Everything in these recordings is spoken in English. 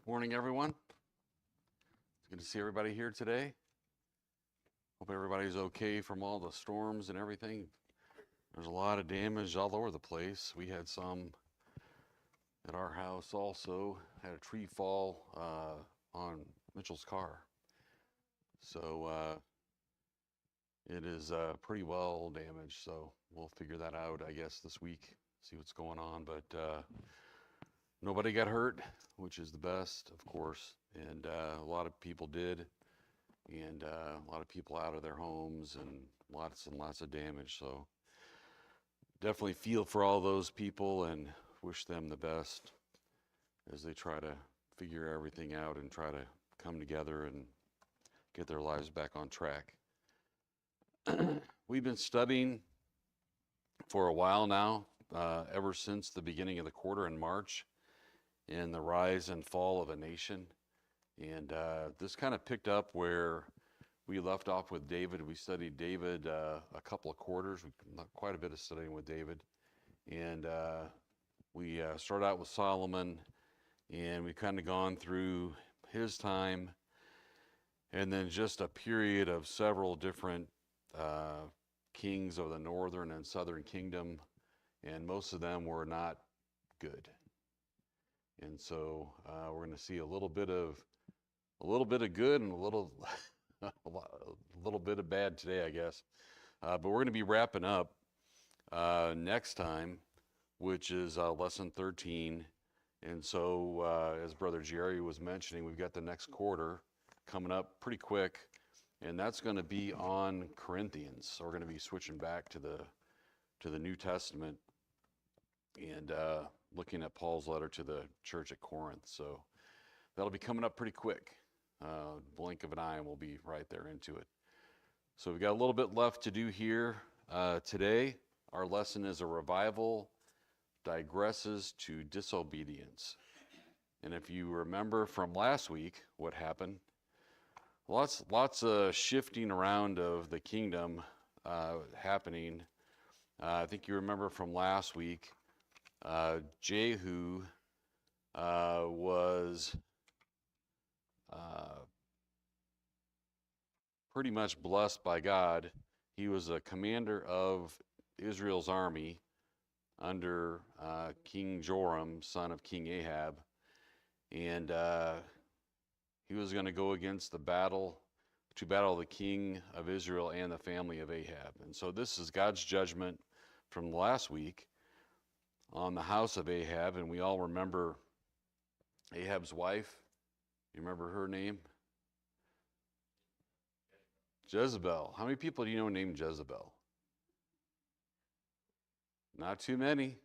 Morning, everyone. It's good to see everybody here today. Hope everybody's okay from all the storms and everything. There's a lot of damage all over the place. We had some at our house also. Had a tree fall on Mitchell's car. So it is pretty well damaged. So we'll figure that out, I guess, this week, see what's going on. But nobody got hurt, which is the best, of course. And a lot of people did. And a lot of people out of their homes and lots of damage. So definitely feel for all those people and wish them the best as they try to figure everything out and try to come together and get their lives back on track. We've been studying for a while now, ever since the beginning of the quarter in March, in the rise and fall of a nation. And this kind of picked up where we left off with David. We studied David a couple of quarters, quite a bit of studying with David. And we started out with Solomon, and we kind of gone through his time, and then just a period of several different kings of the northern and southern kingdom, and most of them were not good. And so we're going to see a little bit of good and a little bit of bad today, I guess. But we're going to be wrapping up next time, which is lesson 13. And so as Brother Jerry was mentioning, we've got the next quarter coming up pretty quick, and that's going to be on Corinthians. So we're going to be switching back to the New Testament and looking at Paul's letter to the church at Corinth. So that'll be coming up pretty quick. Blink of an eye and we'll be right there into it. So we've got a little bit left to do here today. Our lesson is a revival, digresses to disobedience. And if you remember from last week what happened, lots of shifting around of the kingdom happening. I think you remember from last week, Jehu was pretty much blessed by God. He was a commander of Israel's army under King Joram, son of King Ahab, and he was going to go against to battle the king of Israel and the family of Ahab. And so this is God's judgment from last week on the house of Ahab, and we all remember Ahab's wife. You remember her name? Jezebel. How many people do you know named Jezebel? Not too many.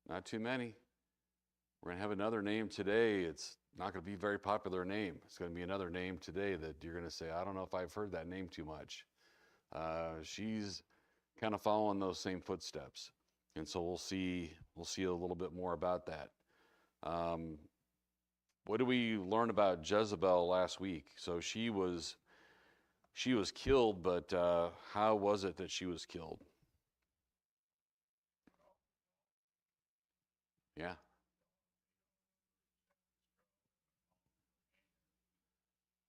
Not too many. We're going to have another name today. It's not going to be a very popular name. It's going to be another name today that you're going to say, I don't know if I've heard that name too much. She's kind of following those same footsteps. And so we'll see a little bit more about that. What did we learn about Jezebel last week? So she was killed, but how was it that she was killed? Yeah.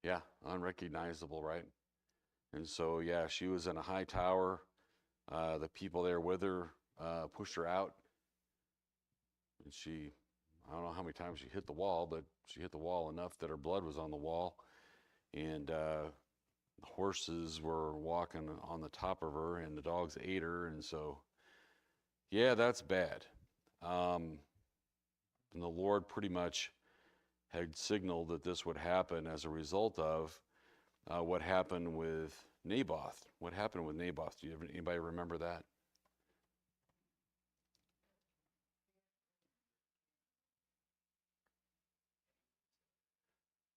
Yeah, unrecognizable, right? And so, yeah, she was in a high tower. The people there with her pushed her out. And I don't know how many times she hit the wall, but she hit the wall enough that her blood was on the wall. And horses were walking on the top of her, and the dogs ate her. And so, yeah, that's bad. And the Lord pretty much had signaled that this would happen as a result of what happened with Naboth. What happened with Naboth? Anybody remember that?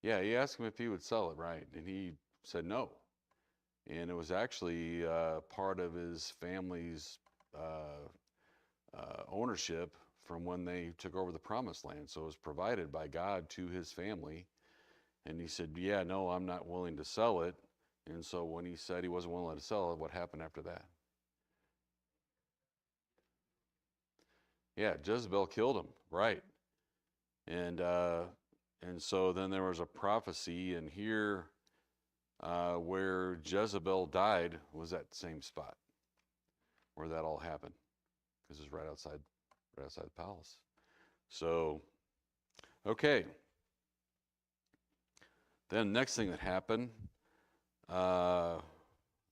Yeah, he asked him if he would sell it, right? And he said no. And it was actually part of his family's ownership from when they took over the Promised Land. So it was provided by God to his family. And he said, yeah, no, I'm not willing to sell it. And so when he said he wasn't willing to sell it, what happened after that? Yeah, Jezebel killed him, right. And And so then there was a prophecy, and here where Jezebel died was that same spot where that all happened, because it's right outside the palace. So, okay. Then next thing that happened, let's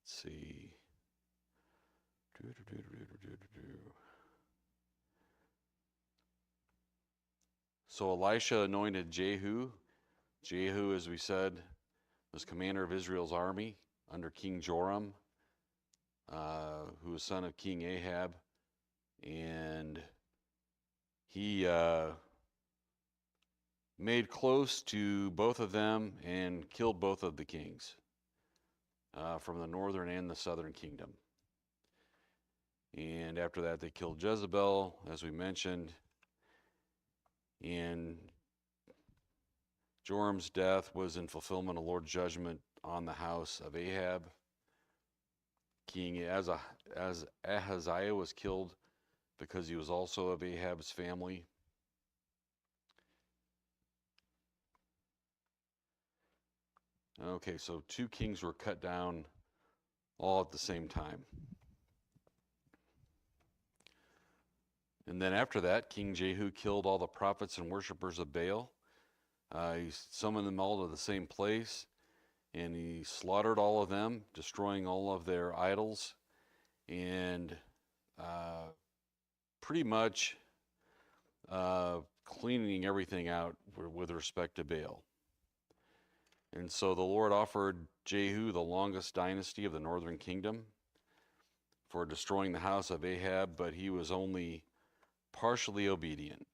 see. So Elisha anointed Jehu. Jehu, as we said, was commander of Israel's army under King Joram, who was son of King Ahab. And he made close to both of them and killed both of the kings from the northern and the southern kingdom. And after that, they killed Jezebel, as we mentioned. And Joram's death was in fulfillment of Lord's judgment on the house of Ahab. King Ahaziah was killed because he was also of Ahab's family. Okay, so 2 kings were cut down all at the same time. And then after that, King Jehu killed all the prophets and worshipers of Baal. He summoned them all to the same place, and he slaughtered all of them, destroying all of their idols, and pretty much cleaning everything out with respect to Baal. And so the Lord offered Jehu the longest dynasty of the northern kingdom for destroying the house of Ahab, but he was only partially obedient.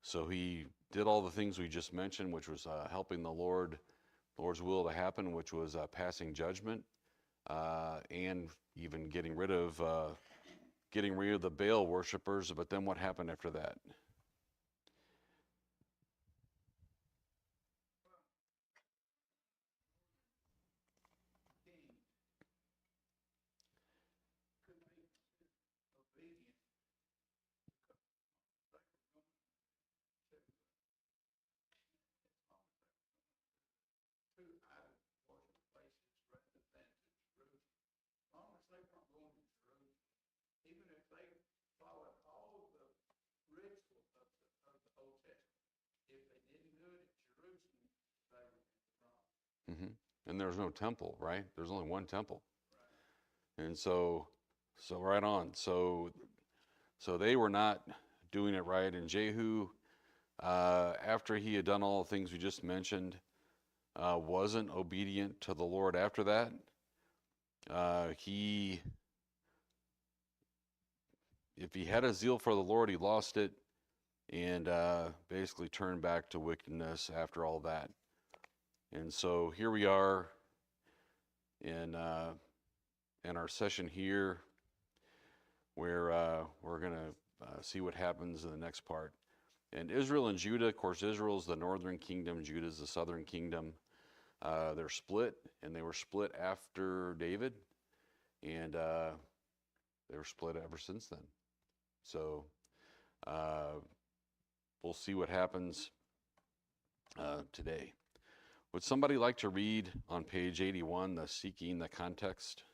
So he did all the things we just mentioned, which was helping the Lord's will to happen, which was passing judgment, and even getting rid of the Baal worshipers. But then what happened after that? Mm-hmm. And there's no temple, right? There's only one temple. And so right on. So they were not doing it right. And Jehu, after he had done all the things we just mentioned, wasn't obedient to the Lord after that. If he had a zeal for the Lord, he lost it, and basically turned back to wickedness after all that. And so here we are in our session here, where we're going to see what happens in the next part. And Israel and Judah, of course, Israel is the northern kingdom, Judah is the southern kingdom. They're split, and they were split after David, and they were split ever since then. So we'll see what happens today. Would somebody like to read on page 81, the Seeking the Context?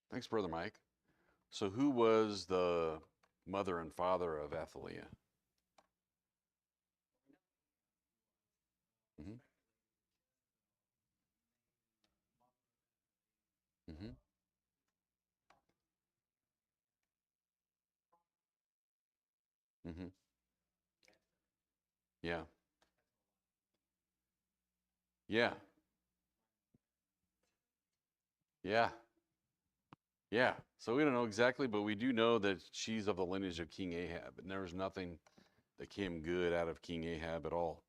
Thanks, Brother Mike. So, who was the mother and father of Athaliah? Mm-hmm. Mm-hmm. Mm-hmm. Yeah. Yeah. Yeah. Yeah. So we don't know exactly, but we do know that she's of the lineage of King Ahab, and there was nothing that came good out of King Ahab at all.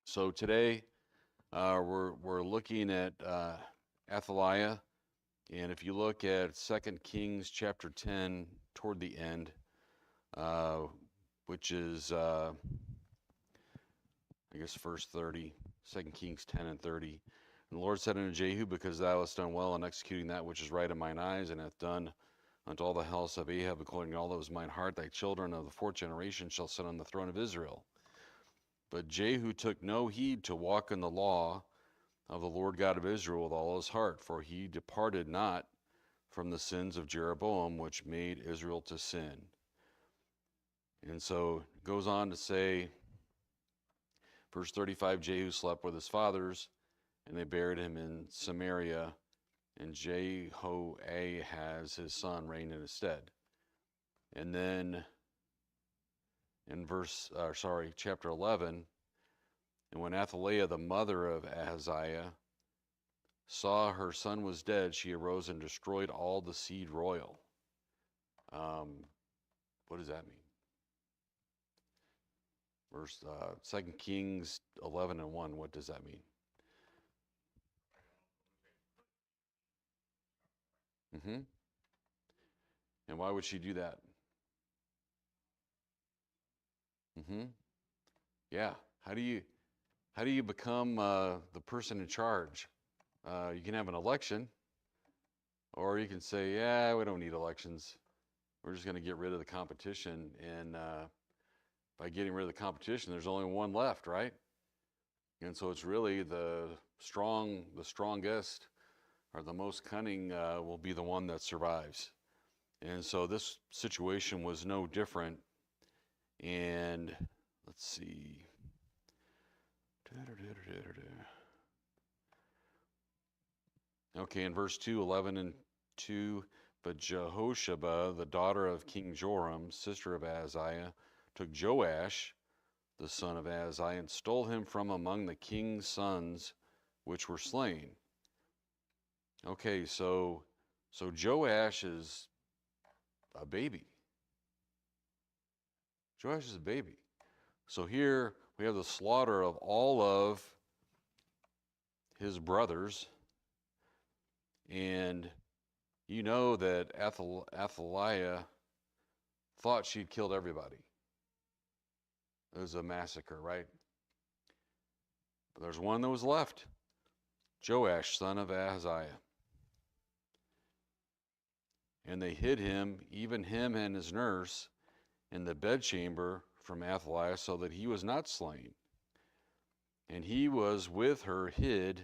So today, we're looking at Athaliah, and if you look at 2 Kings chapter 10 toward the end, uh, which is I guess verse 30, 2 Kings 10 and 30. And the Lord said unto Jehu, because thou hast done well in executing that which is right in mine eyes, and hath done unto all the house of Ahab according to all that was mine heart, thy children of the fourth generation shall sit on the throne of Israel. But Jehu took no heed to walk in the law of the Lord God of Israel with all his heart, for he departed not from the sins of Jeroboam, which made Israel to sin. And so it goes on to say, verse 35, Jehu slept with his fathers, and they buried him in Samaria, and Jehoahaz his son reigned in his stead. And then in chapter 11, and when Athaliah, the mother of Ahaziah, saw her son was dead, she arose and destroyed all the seed royal. What does that mean? Verse 2 Kings 11 and 1, what does that mean? Mm-hmm. And why would she do that? Mm-hmm. Yeah. How do you become the person in charge? You can have an election, or you can say, yeah, we don't need elections. We're just going to get rid of the competition. And by getting rid of the competition, there's only one left, right? And so it's really the strongest, or the most cunning will be the one that survives. And so this situation was no different. And let's see. Okay, in verse 2, 11 and 2, but Jehosheba, the daughter of King Joram, sister of Ahaziah, took Joash, the son of Ahaziah, and stole him from among the king's sons which were slain. Okay, so Joash is a baby. Joash is a baby. So here we have the slaughter of all of his brothers, and you know that Athaliah thought she'd killed everybody. It was a massacre, right? But there's one that was left, Joash, son of Ahaziah. And they hid him, even him and his nurse, in the bedchamber from Athaliah, so that he was not slain. And he was with her hid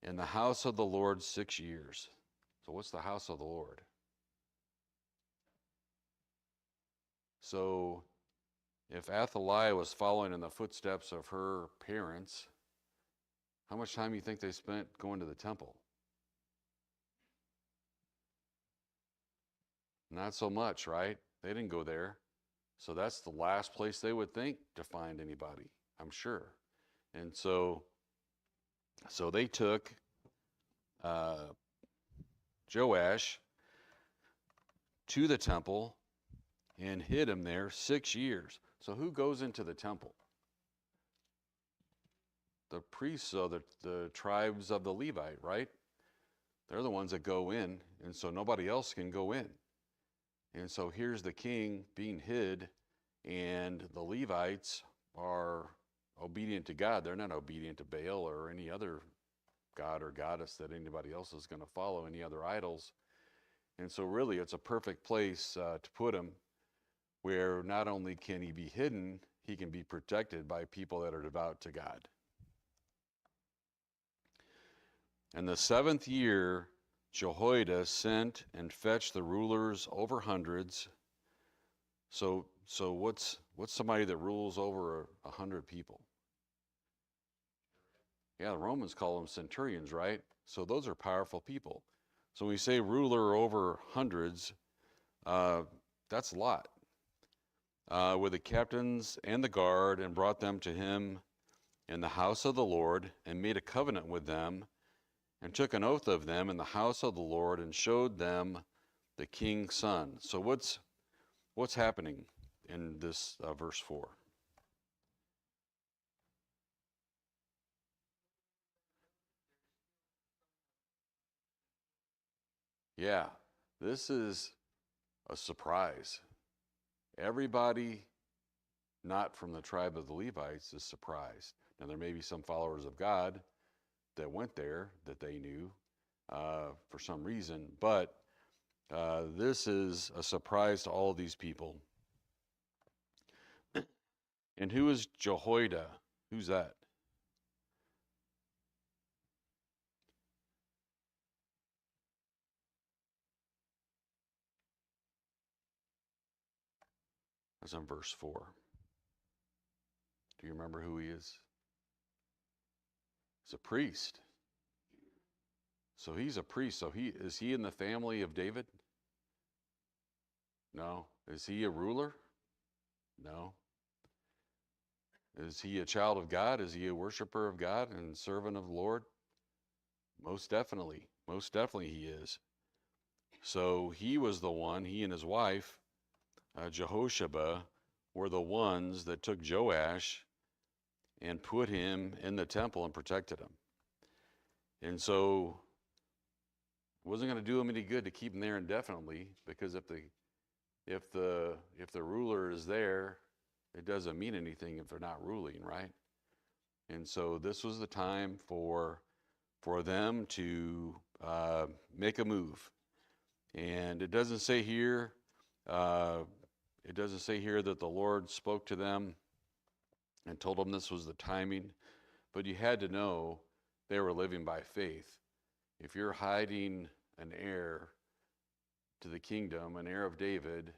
in the house of the Lord 6 years. So what's the house of the Lord? So if Athaliah was following in the footsteps of her parents, how much time do you think they spent going to the temple? Not so much, right? They didn't go there. So that's the last place they would think to find anybody, I'm sure. And so they took uh, Joash to the temple and hid him there 6 years. So who goes into the temple? The priests of the tribes of the Levite, right? They're the ones that go in, and so nobody else can go in. And so here's the king being hid, and the Levites are obedient to God. They're not obedient to Baal or any other god or goddess that anybody else is going to follow, any other idols. And so really it's a perfect place to put him, where not only can he be hidden, he can be protected by people that are devout to God. And the 7th year, Jehoiada sent and fetched the rulers over hundreds. So what's somebody that rules over 100 people? Yeah, the Romans call them centurions, right? So those are powerful people. So when we say ruler over hundreds, that's a lot. With the captains and the guard, and brought them to him in the house of the Lord, and made a covenant with them, and took an oath of them in the house of the Lord, and showed them the king's son. So what's happening in this verse 4? Yeah, this is a surprise. Everybody not from the tribe of the Levites is surprised. Now, there may be some followers of God that went there that they knew for some reason, but this is a surprise to all of these people. And who is Jehoiada? Who's that? That's in verse 4. Do you remember who he is? He's a priest. So he's a priest. So is he in the family of David? No. Is he a ruler? No. Is he a child of God? Is he a worshiper of God and servant of the Lord? Most definitely. Most definitely he is. So he was the one, he and his wife, Jehoshaphat, were the ones that took Joash and put him in the temple and protected him. And so it wasn't going to do him any good to keep him there indefinitely, because if the ruler is there, it doesn't mean anything if they're not ruling, right? And so this was the time for them to make a move. And it doesn't say here that the Lord spoke to them and told them this was the timing, but you had to know they were living by faith. If you're hiding an heir to the kingdom, an heir of David,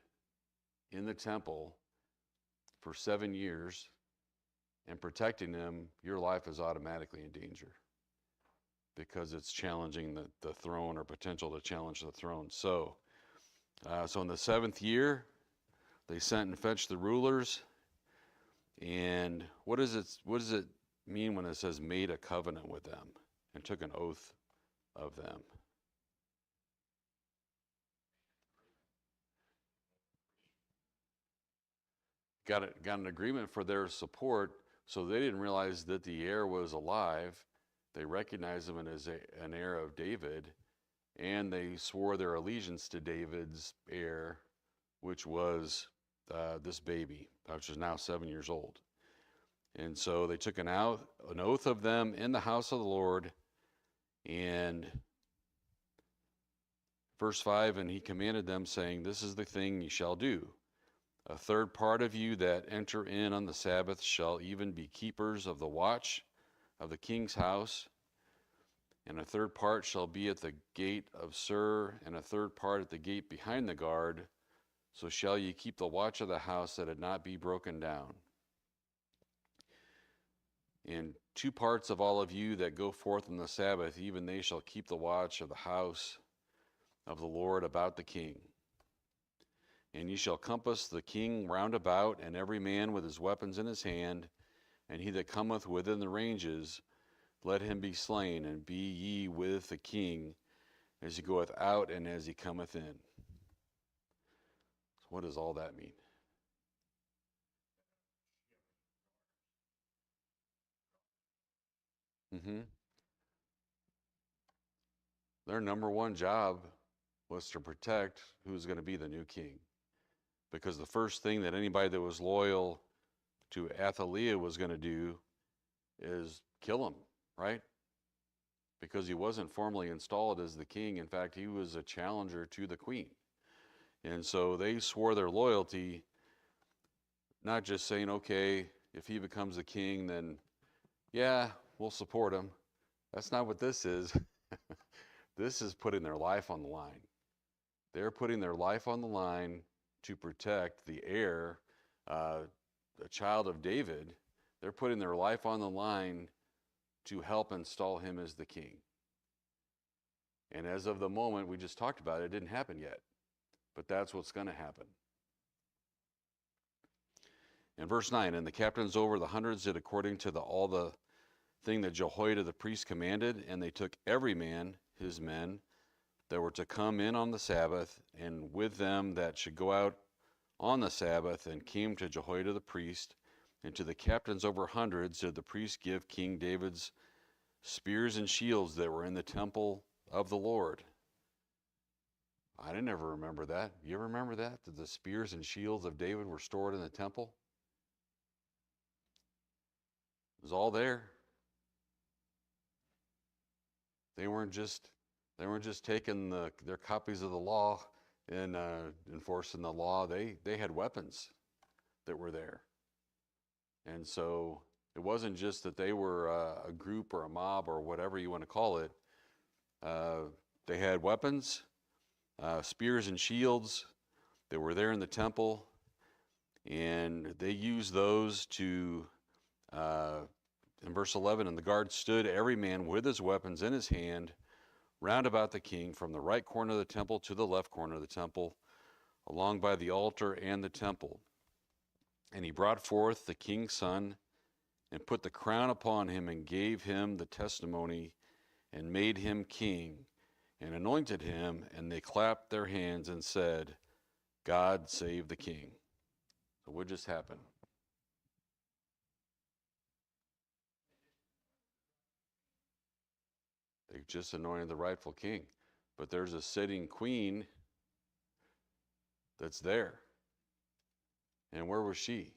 in the temple for 7 years and protecting them, your life is automatically in danger, because it's challenging the throne, or potential to challenge the throne. So in the 7th year, they sent and fetched the rulers. And what does it mean when it says made a covenant with them and took an oath of them? Got an agreement for their support, so they didn't realize that the heir was alive. They recognized him as an heir of David, and they swore their allegiance to David's heir, which was this baby, which is now 7 years old. And so they took an oath of them in the house of the Lord. And verse 5, and he commanded them, saying, this is the thing ye shall do. A third part of you that enter in on the Sabbath shall even be keepers of the watch of the king's house. And a third part shall be at the gate of Sur, and a third part at the gate behind the guard. So shall ye keep the watch of the house, that it not be broken down. And 2 parts of all of you that go forth on the Sabbath, even they shall keep the watch of the house of the Lord about the king. And ye shall compass the king round about, and every man with his weapons in his hand, and he that cometh within the ranges, let him be slain, and be ye with the king as he goeth out and as he cometh in. So what does all that mean? Mm-hmm. Their number one job was to protect who's going to be the new king. Because the first thing that anybody that was loyal to Athaliah was going to do is kill him, right? Because he wasn't formally installed as the king. In fact, he was a challenger to the queen. And so they swore their loyalty, not just saying, okay, if he becomes the king, then yeah, we'll support him. That's not what this is. This is putting their life on the line. They're putting their life on the line to protect the heir, a child of David. They're putting their life on the line to help install him as the king. And as of the moment we just talked about, it didn't happen yet. But that's what's going to happen. In verse 9, and the captains over the hundreds did according to all the thing that Jehoiada the priest commanded, and they took every man his men that were to come in on the Sabbath, and with them that should go out on the Sabbath, and came to Jehoiada the priest, and to the captains over hundreds did the priest give King David's spears and shields that were in the temple of the Lord. I didn't ever remember that. You ever remember that? That the spears and shields of David were stored in the temple? It was all there. They weren't just taking their copies of the law and enforcing the law. They had weapons that were there. And so it wasn't just that they were a group or a mob or whatever you want to call it. They had weapons, spears and shields that were there in the temple, and they used those to, in verse 11, and the guard stood every man with his weapons in his hand round about the king, from the right corner of the temple to the left corner of the temple, along by the altar and the temple. And he brought forth the king's son, and put the crown upon him, and gave him the testimony, and made him king, and anointed him. And they clapped their hands and said, God save the king. So what just happened? They just anointed the rightful king. But there's a sitting queen that's there. And where was she?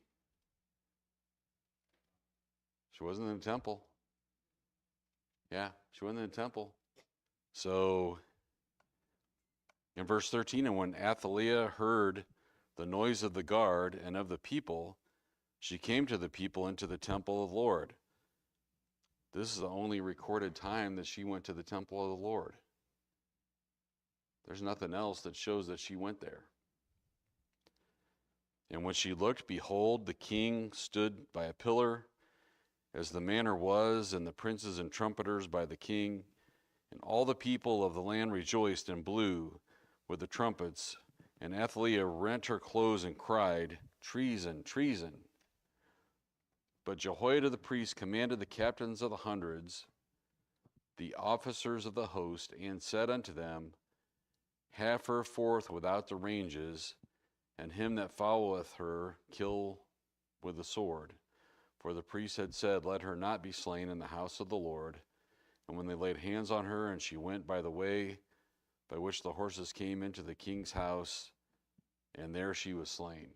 She wasn't in the temple. Yeah, she wasn't in the temple. So in verse 13, and when Athaliah heard the noise of the guard and of the people, she came to the people into the temple of the Lord. This is the only recorded time that she went to the temple of the Lord. There's nothing else that shows that she went there. And when she looked, behold, the king stood by a pillar, as the manner was, and the princes and trumpeters by the king. And all the people of the land rejoiced and blew with the trumpets. And Athaliah rent her clothes and cried, Treason, treason. But Jehoiada the priest commanded the captains of the hundreds, the officers of the host, and said unto them, Have her forth without the ranges, and him that followeth her kill with the sword. For the priest had said, Let her not be slain in the house of the Lord. And when they laid hands on her, and she went by the way by which the horses came into the king's house, and there she was slain.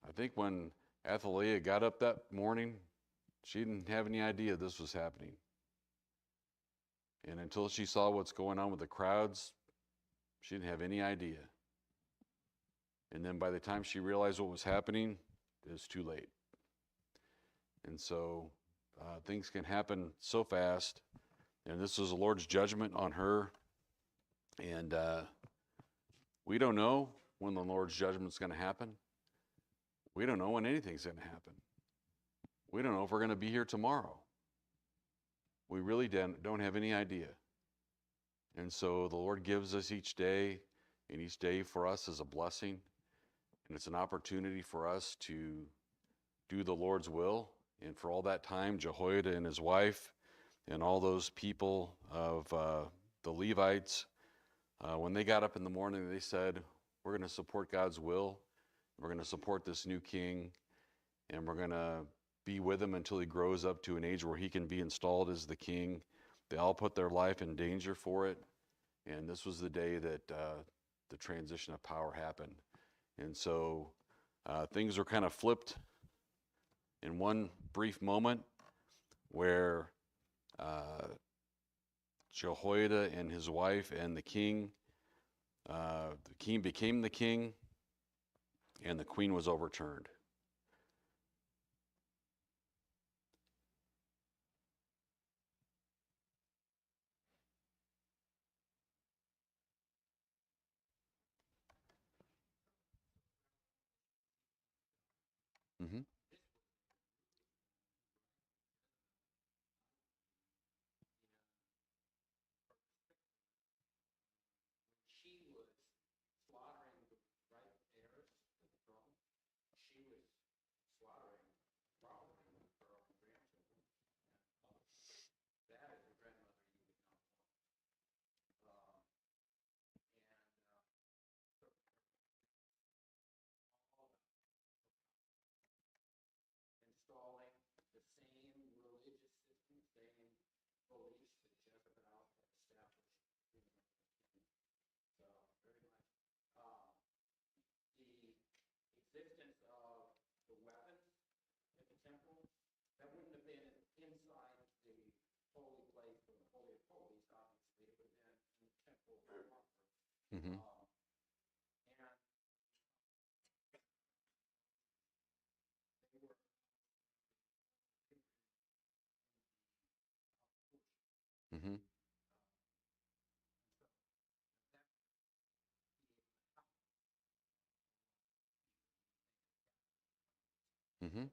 I think when Athaliah got up that morning, she didn't have any idea this was happening. And until she saw what's going on with the crowds, she didn't have any idea. And then by the time she realized what was happening, it was too late. And so things can happen so fast. And this was the Lord's judgment on her. And we don't know when the Lord's judgment is going to happen. We don't know when anything's going to happen. We don't know if we're going to be here tomorrow. We really don't have any idea. And so the Lord gives us each day, and each day for us is a blessing, and it's an opportunity for us to do the Lord's will. And for all that time, Jehoiada and his wife and all those people of the Levites, when they got up in the morning, they said, we're going to support God's will. We're going to support this new king, and we're going to be with him until he grows up to an age where he can be installed as the king. They all put their life in danger for it. And this was the day that the transition of power happened. And so things were kind of flipped in one brief moment where Jehoiada and his wife and the king became the king, and the queen was overturned. Mm-hmm. Mm-hmm. Mm-hmm. Mm-hmm.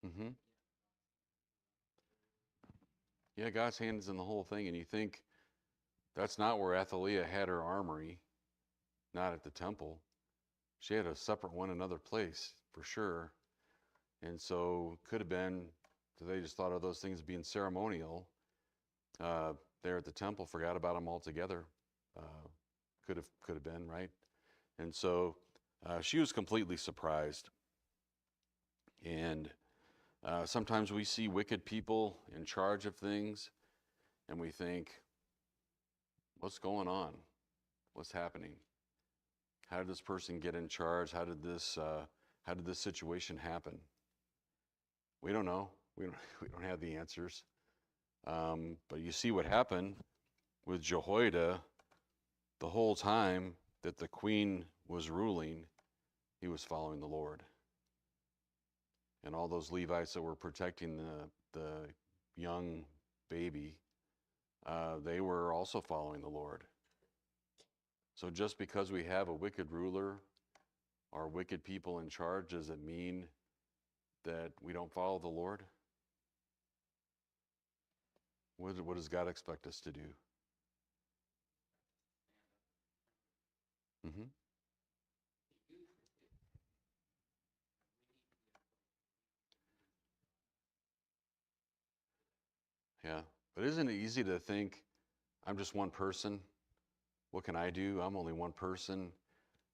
Mm-hmm. Yeah, God's hand is in the whole thing, and you think that's not where Athaliah had her armory, not at the temple. She had a separate one another place, for sure. And so could have been that they just thought of those things being ceremonial there at the temple, forgot about them altogether. Uh, could have been, right? And so she was completely surprised. And sometimes we see wicked people in charge of things, and we think, what's going on? What's happening? How did this person get in charge? How did this situation happen? We don't know. We don't have the answers. But you see what happened with Jehoiada the whole time that the queen was ruling, he was following the Lord. And all those Levites that were protecting the young baby, they were also following the Lord. So just because we have a wicked ruler or wicked people in charge, does it mean that we don't follow the Lord? What does God expect us to do? Mm-hmm. Yeah. But isn't it easy to think, I'm just one person? What can I do? I'm only one person.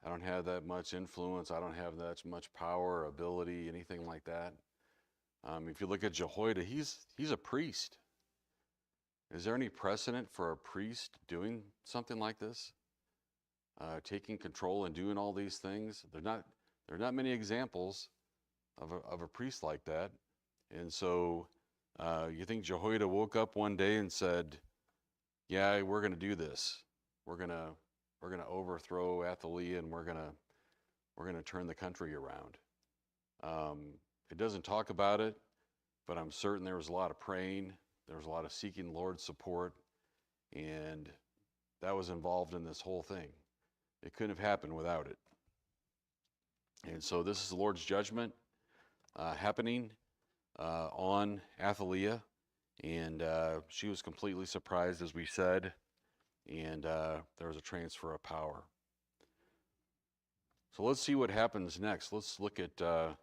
I don't have that much influence. I don't have that much power, ability, anything like that. If you look at Jehoiada, he's a priest. Is there any precedent for a priest doing something like this? Taking control and doing all these things? There are not many examples of a priest like that. And so you think Jehoiada woke up one day and said, yeah, we're going to do this. We're going to we're going to overthrow Athaliah, and we're going to turn the country around. Um, it doesn't talk about it, but I'm certain there was a lot of praying. There was a lot of seeking Lord's support, and that was involved in this whole thing. It couldn't have happened without it. And so this is the Lord's judgment happening on Athaliah, and she was completely surprised, as we said, and there was a transfer of power. So let's see what happens next. Let's look at 2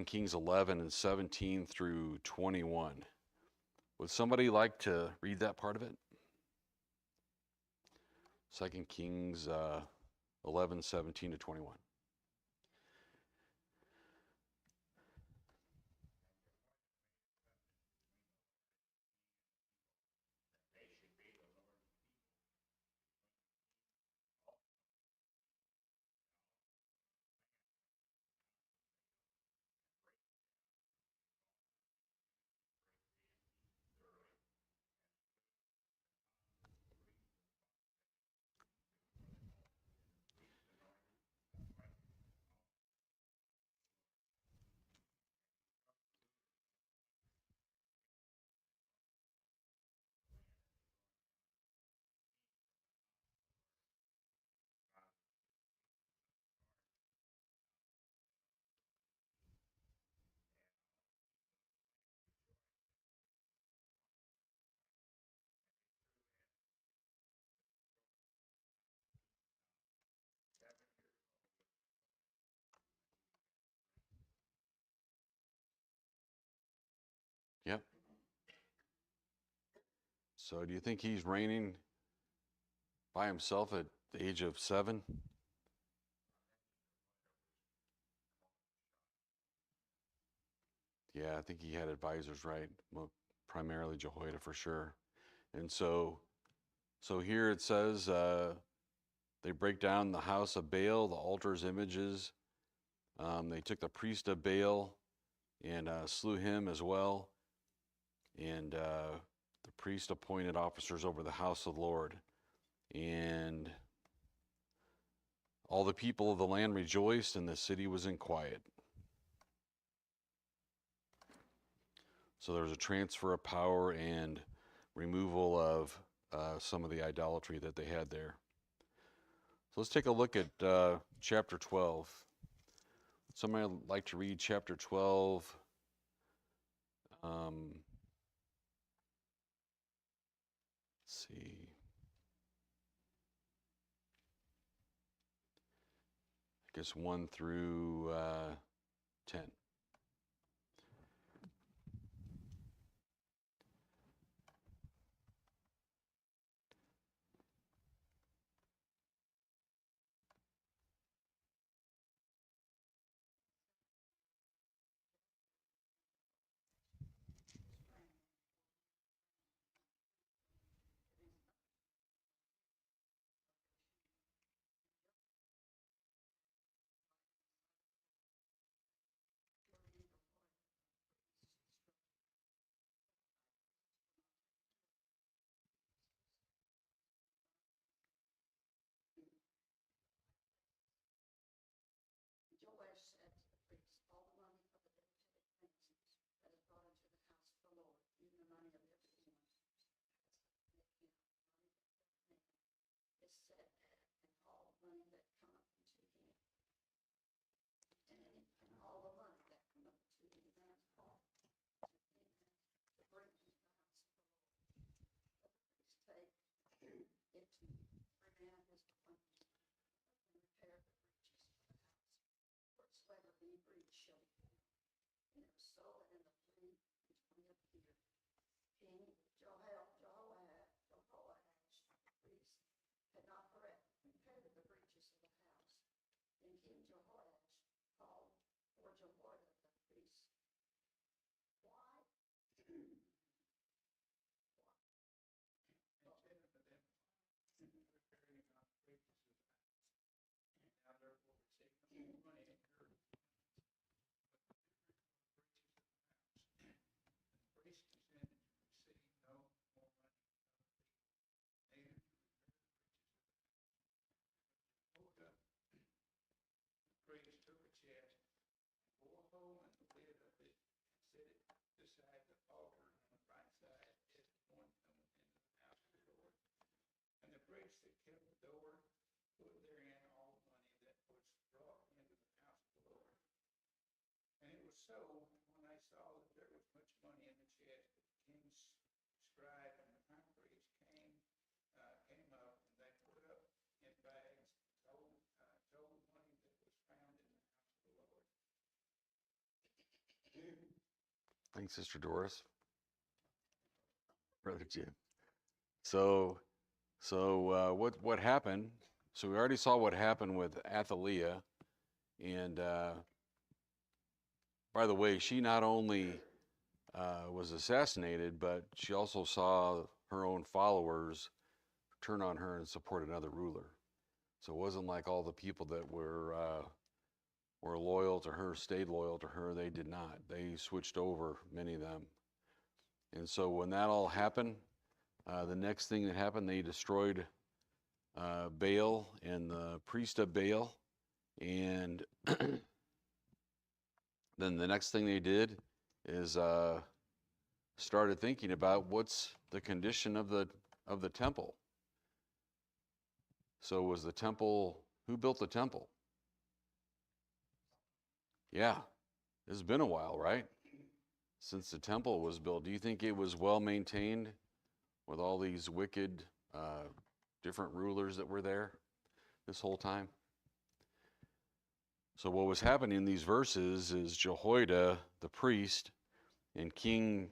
Kings 11 and 17 through 21. Would somebody like to read that part of it? 2 Kings 11, 17 to 21. Yep. So do you think he's reigning by himself at the age of 7? Yeah, I think he had advisors, right? Well, primarily Jehoiada for sure. And so here it says they break down the house of Baal, the altar's images. They took the priest of Baal and slew him as well. And the priest appointed officers over the house of the Lord. And all the people of the land rejoiced, and the city was in quiet. So there was a transfer of power and removal of some of the idolatry that they had there. So let's take a look at chapter 12. Somebody like to read chapter 12? Let's see. I guess 1 through 10. kept the door, put therein all the money that was brought into the house of the Lord. And it was so, when they saw that there was much money in the chest, that the king's scribe and the high priest came up, and they put up in bags told money that was found in the house of the Lord. Thanks, Sister Doris. Brother Jim. So what happened? So we already saw what happened with Athaliah, and by the way, she not only was assassinated, but she also saw her own followers turn on her and support another ruler. So it wasn't like all the people that were loyal to her, stayed loyal to her. They did not. They switched over, many of them. And so when that all happened, the next thing that happened, they destroyed Baal and the priest of Baal. And then the next thing they did is started thinking about what's the condition of the temple. So was the temple, who built the temple? Yeah, it's been a while, right? Since the temple was built. Do you think it was well maintained with all these wicked different rulers that were there this whole time? So what was happening in these verses is Jehoiada, the priest, and King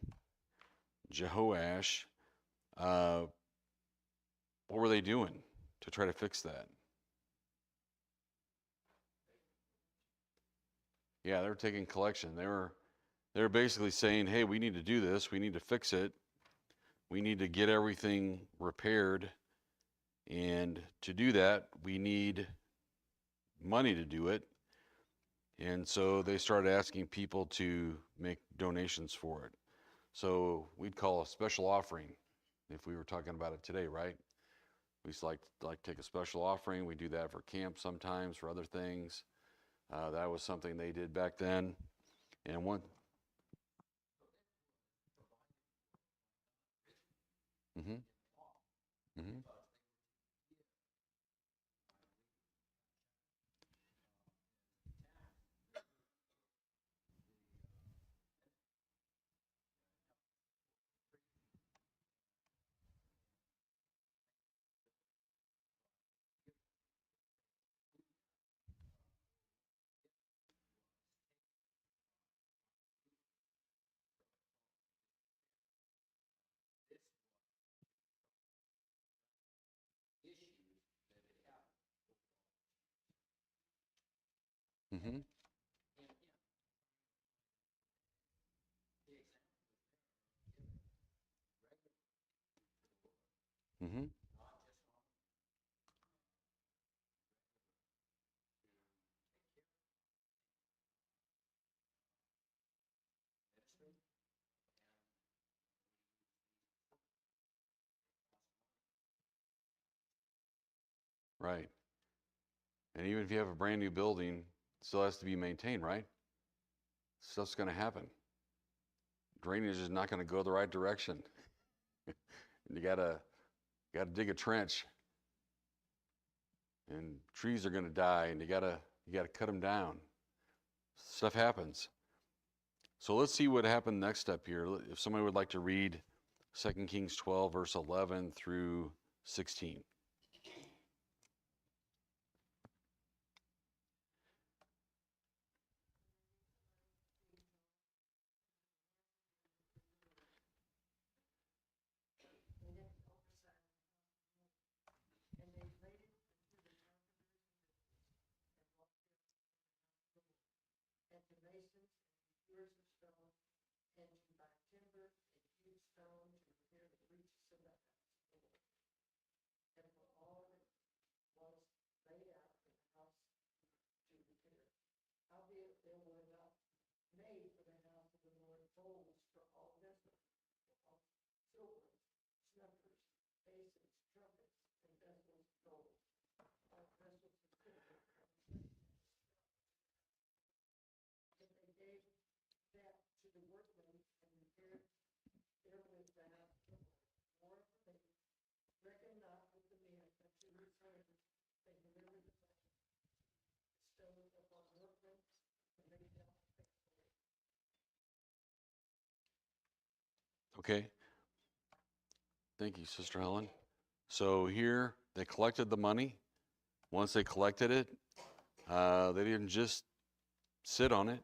Jehoash, what were they doing to try to fix that? Yeah, they were taking collection. They were basically saying, hey, we need to do this. We need to fix it. We need to get everything repaired. And to do that, we need money to do it. And so they started asking people to make donations for it. So we'd call a special offering if we were talking about it today, right? We used to like take a special offering. We do that for camp sometimes, for other things. That was something they did back then. And one. Mm-hmm. Mm-hmm. Mm-hmm. Mm-hmm. Right. And even if you have a brand new building, it still has to be maintained, right? Stuff's going to happen. Drainage is not going to go the right direction. You gotta dig a trench, and trees are going to die, and you gotta cut them down. Stuff happens. So let's see what happened next up here. If somebody would like to read 2 Kings 12, verse 11 through 16. Okay. Thank you, Sister Helen. So here they collected the money. Once they collected it, they didn't just sit on it.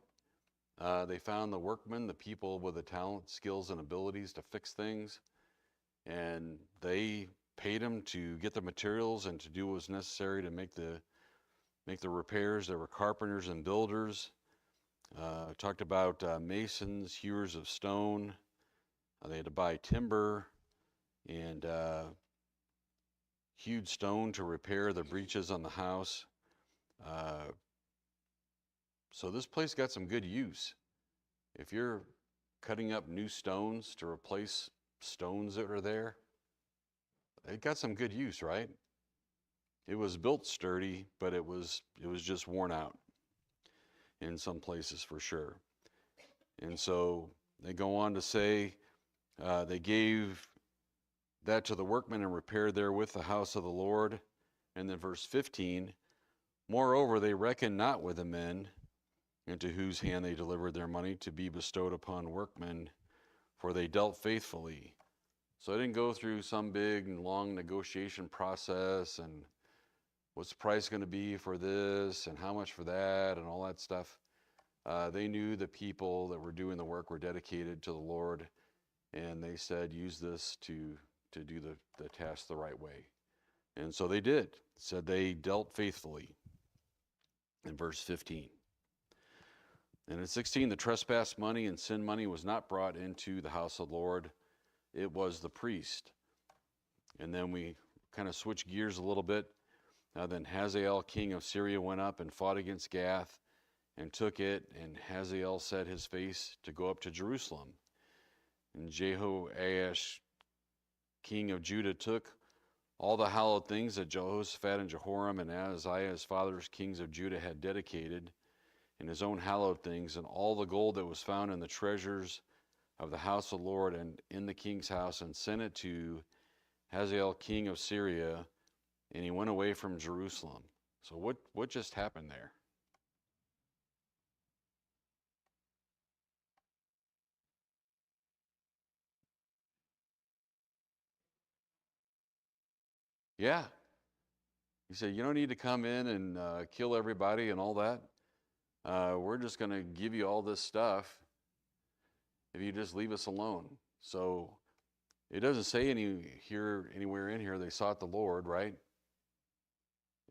They found the workmen, the people with the talent, skills, and abilities to fix things, and they paid them to get the materials and to do what was necessary to make the repairs. There were carpenters and builders. Talked about masons, hewers of stone. They had to buy timber and hewed stone to repair the breaches on the house. So this place got some good use. If you're cutting up new stones to replace stones that are there, it got some good use, right? It was built sturdy, but it was just worn out in some places for sure. And so they go on to say they gave that to the workmen and repaired therewith the house of the Lord. And then verse 15, moreover, they reckoned not with the men into whose hand they delivered their money to be bestowed upon workmen, for they dealt faithfully. So they didn't go through some big and long negotiation process and what's the price going to be for this and how much for that and all that stuff. They knew the people that were doing the work were dedicated to the Lord, and they said, use this to do the task the right way. And so they did. It said they dealt faithfully in verse 15. And in 16, the trespass money and sin money was not brought into the house of the Lord. It was the priest. And then we kind of switch gears a little bit. Then Hazael, king of Syria, went up and fought against Gath and took it. And Hazael set his face to go up to Jerusalem. And Jehoash, king of Judah, took all the hallowed things that Jehoshaphat and Jehoram and Ahaziah, his fathers, kings of Judah, had dedicated, and his own hallowed things, and all the gold that was found in the treasures of the house of the Lord and in the king's house, and sent it to Hazael, king of Syria, and he went away from Jerusalem. So what just happened there? Yeah. He said, you don't need to come in and kill everybody and all that. We're just going to give you all this stuff if you just leave us alone. So it doesn't say anywhere in here they sought the Lord, right?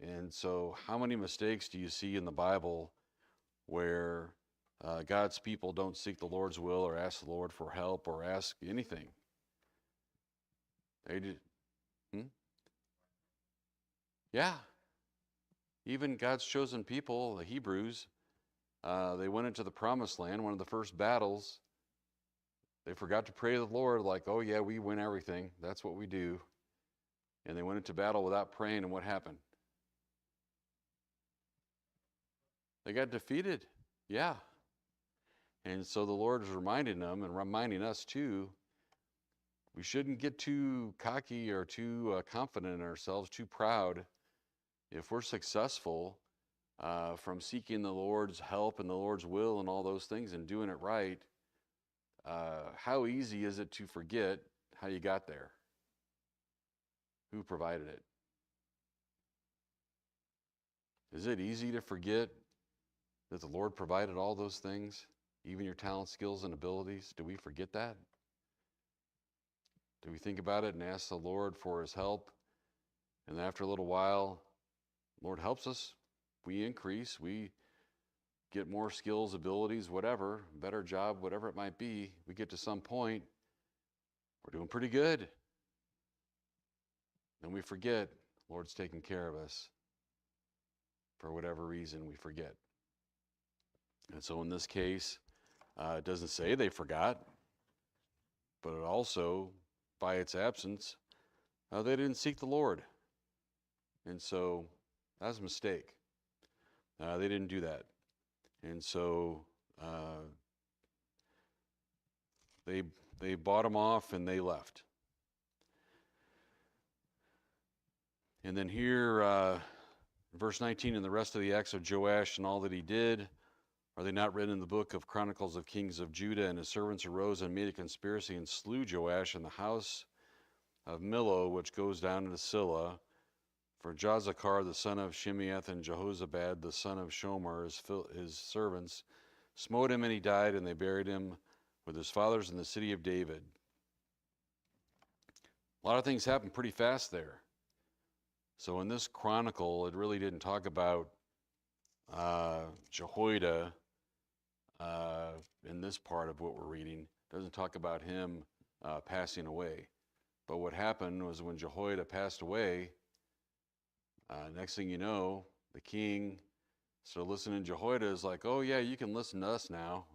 And so how many mistakes do you see in the Bible where God's people don't seek the Lord's will or ask the Lord for help or ask anything? They did. Yeah. Even God's chosen people, the Hebrews, they went into the promised land, one of the first battles. They forgot to pray to the Lord like, oh yeah, we win everything. That's what we do. And they went into battle without praying, and what happened? They got defeated. Yeah. And so the Lord is reminding them and reminding us too, we shouldn't get too cocky or too confident in ourselves, too proud. If we're successful from seeking the Lord's help and the Lord's will and all those things and doing it right, how easy is it to forget how you got there? Who provided it? Is it easy to forget that the Lord provided all those things, even your talent, skills, and abilities? Do we forget that? Do we think about it and ask the Lord for his help? And after a little while, Lord helps us. We increase. We get more skills, abilities, whatever, better job, whatever it might be. We get to some point, we're doing pretty good. Then we forget, Lord's taking care of us. For whatever reason, we forget. And so in this case, it doesn't say they forgot, but it also, by its absence, they didn't seek the Lord. And so that was a mistake. They didn't do that. And so they bought them off and they left. And then here, verse 19, and the rest of the acts of Joash and all that he did, are they not written in the book of Chronicles of Kings of Judah? And his servants arose and made a conspiracy and slew Joash in the house of Millo, which goes down into Silla. For Jozachar, the son of Shimeath, and Jehozabad, the son of Shomer, his servants, smote him, and he died, and they buried him with his fathers in the city of David. A lot of things happened pretty fast there. So in this chronicle, it really didn't talk about Jehoiada in this part of what we're reading. It doesn't talk about him passing away. But what happened was when Jehoiada passed away, next thing you know, the king started listening to Jehoiada is like, oh yeah, you can listen to us now.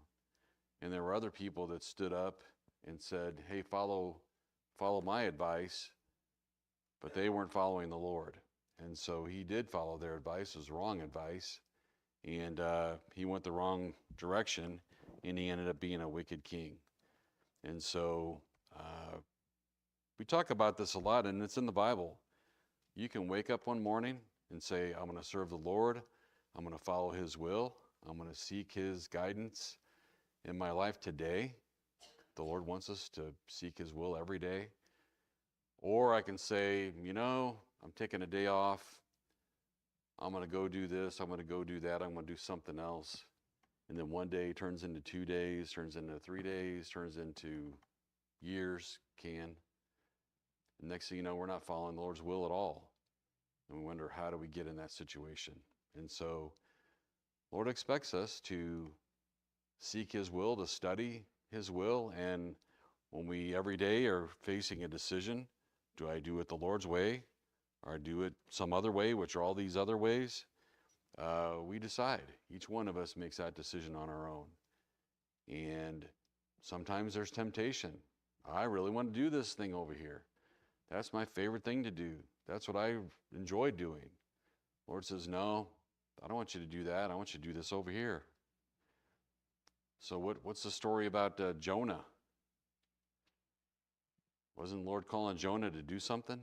And there were other people that stood up and said, hey, follow my advice. But they weren't following the Lord. And so he did follow their advice. It was wrong advice. And he went the wrong direction, and he ended up being a wicked king. And so we talk about this a lot, and it's in the Bible. You can wake up one morning and say, I'm going to serve the Lord. I'm going to follow his will. I'm going to seek his guidance in my life today. The Lord wants us to seek his will every day. Or I can say, I'm taking a day off. I'm going to go do this. I'm going to go do that. I'm going to do something else. And then one day turns into 2 days, turns into 3 days, turns into years, can. And next thing you know, we're not following the Lord's will at all. And we wonder, how do we get in that situation? And so, Lord expects us to seek his will, to study his will. And when we every day are facing a decision, do I do it the Lord's way, or do it some other way, which are all these other ways? We decide. Each one of us makes that decision on our own. And sometimes there's temptation. I really want to do this thing over here. That's my favorite thing to do. That's what I enjoy doing. Lord says, no, I don't want you to do that. I want you to do this over here. So what's the story about Jonah? Wasn't the Lord calling Jonah to do something?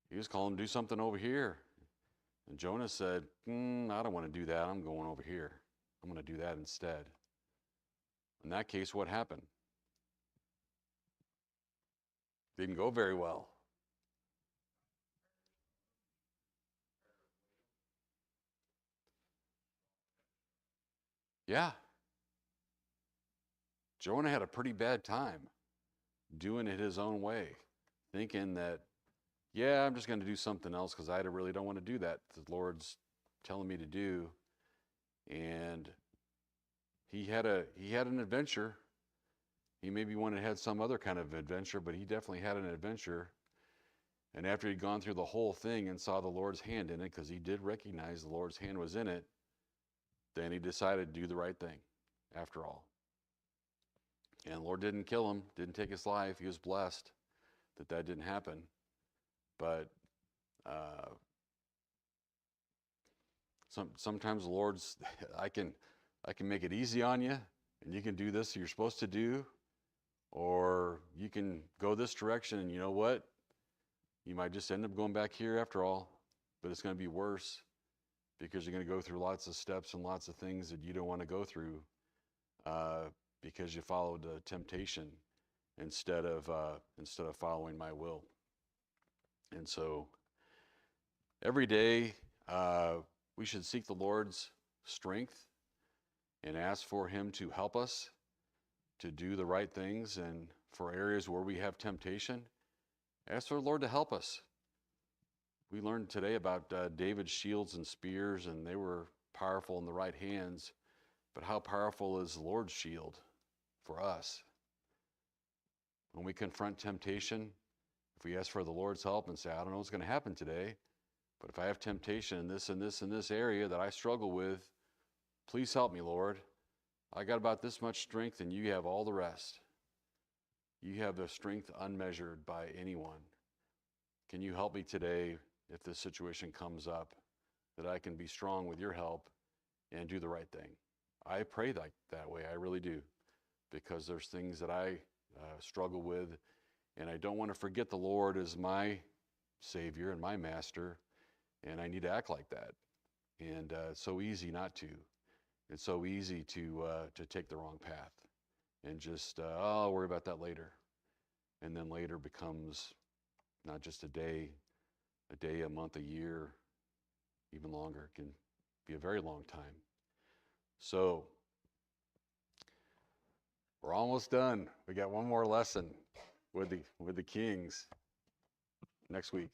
He was calling him to do something over here. And Jonah said, I don't want to do that. I'm going over here. I'm going to do that instead. In that case, what happened? Didn't go very well. Yeah. Jonah had a pretty bad time doing it his own way, thinking that, yeah, I'm just going to do something else because I really don't want to do that. The Lord's telling me to do. And he had an adventure. He maybe had some other kind of adventure, but he definitely had an adventure. And after he'd gone through the whole thing and saw the Lord's hand in it, because he did recognize the Lord's hand was in it, then he decided to do the right thing after all. And the Lord didn't kill him, didn't take his life. He was blessed that didn't happen. But sometimes the Lord's, I can make it easy on you, and you can do this you're supposed to do, or you can go this direction, and you know what? You might just end up going back here after all, but it's going to be worse because you're going to go through lots of steps and lots of things that you don't want to go through because you followed temptation instead of following my will. And so every day we should seek the Lord's strength and ask for him to help us to do the right things. And for areas where we have temptation, ask for the Lord to help us. We learned today about David's shields and spears, and they were powerful in the right hands. But how powerful is the Lord's shield for us? When we confront temptation, if we ask for the Lord's help and say, I don't know what's going to happen today, but if I have temptation in this and this and this area that I struggle with, please help me, Lord. I got about this much strength, and you have all the rest. You have the strength unmeasured by anyone. Can you help me today if this situation comes up, that I can be strong with your help and do the right thing? I pray that way. I really do, because there's things that I struggle with, and I don't want to forget the Lord as my Savior and my Master, and I need to act like that. And it's so easy not to. It's so easy to take the wrong path and just, oh, I'll worry about that later. And then later becomes not just a day, a month, a year, even longer. It can be a very long time. So we're almost done. We got one more lesson with the Kings next week.